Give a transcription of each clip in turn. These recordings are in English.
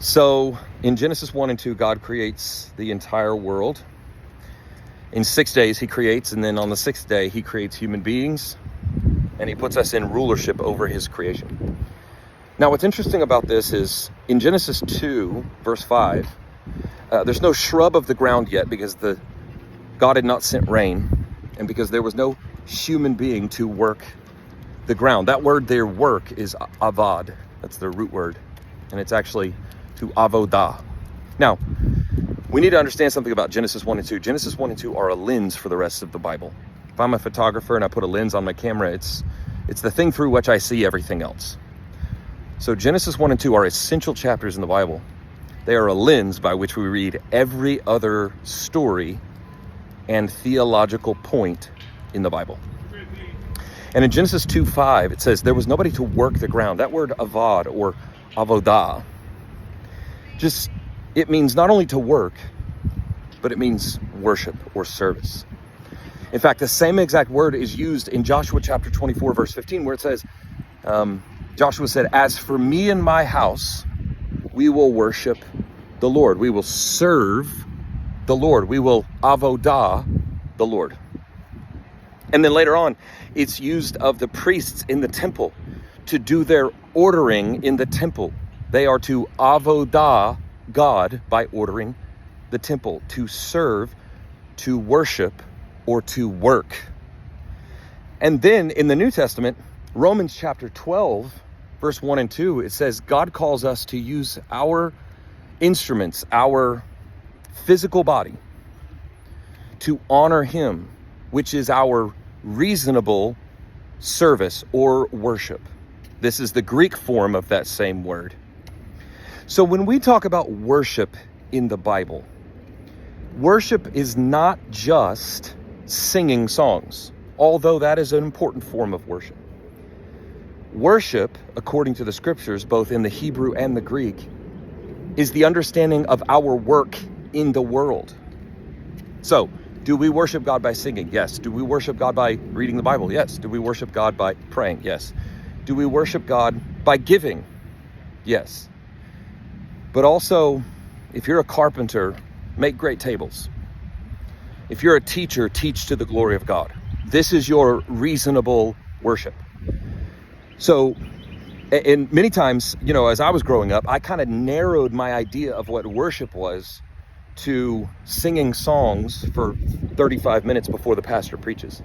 So in Genesis 1 and 2, God creates the entire world. In 6 days he creates, and then on the sixth day he creates human beings, and he puts us in rulership over his creation. Now what's interesting about this is in Genesis 2 verse 5, there's no shrub of the ground yet because God had not sent rain, and because there was no human being to work the ground. That word there, work, is avad. That's the root word, and it's actually to avodah. Now, we need to understand something about Genesis 1 and 2. Genesis 1 and 2 are a lens for the rest of the Bible. If I'm a photographer and I put a lens on my camera, it's the thing through which I see everything else. So Genesis 1 and 2 are essential chapters in the Bible. They are a lens by which we read every other story and theological point in the Bible. And in Genesis 2:5, it says, there was nobody to work the ground. That word avad or avodah, it means not only to work, but it means worship or service. In fact, the same exact word is used in Joshua chapter 24, verse 15, where it says, Joshua said, as for me and my house, we will worship the Lord. We will serve the Lord. We will avodah the Lord. And then later on, it's used of the priests in the temple to do their ordering in the temple. They are to avodah God by ordering the temple, to serve, to worship, or to work. And then in the New Testament, Romans chapter 12, verse 1 and 2, it says God calls us to use our instruments, our physical body, to honor him, which is our reasonable service or worship. This is the Greek form of that same word. So when we talk about worship in the Bible, worship is not just singing songs, although that is an important form of worship. Worship, according to the scriptures, both in the Hebrew and the Greek, is the understanding of our work in the world. So, do we worship God by singing? Yes. Do we worship God by reading the Bible? Yes. Do we worship God by praying? Yes. Do we worship God by giving? Yes. But also, if you're a carpenter, make great tables. If you're a teacher, teach to the glory of God. This is your reasonable worship. So, and many times, as I was growing up, I kind of narrowed my idea of what worship was to singing songs for 35 minutes before the pastor preaches.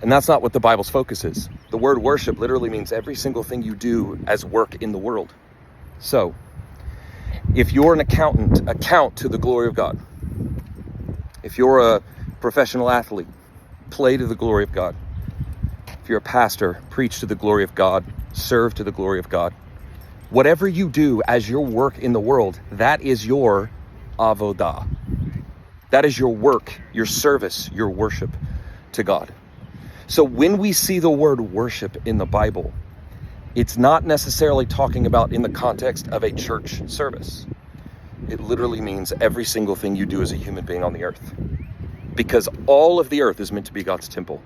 And that's not what the Bible's focus is. The word worship literally means every single thing you do as work in the world. So, if you're an accountant, account to the glory of God. If you're a professional athlete, play to the glory of God. If you're a pastor, preach to the glory of God, serve to the glory of God. Whatever you do as your work in the world, that is your avodah. That is your work, your service, your worship to God. So when we see the word worship in the Bible, it's not necessarily talking about in the context of a church service. It literally means every single thing you do as a human being on the earth. Because all of the earth is meant to be God's temple.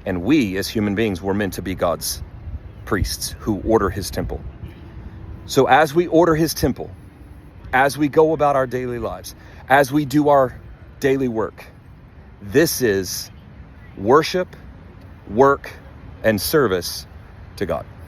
And we as human beings were meant to be God's priests who order his temple. So as we order his temple, as we go about our daily lives, as we do our daily work, this is worship, work, and service to God.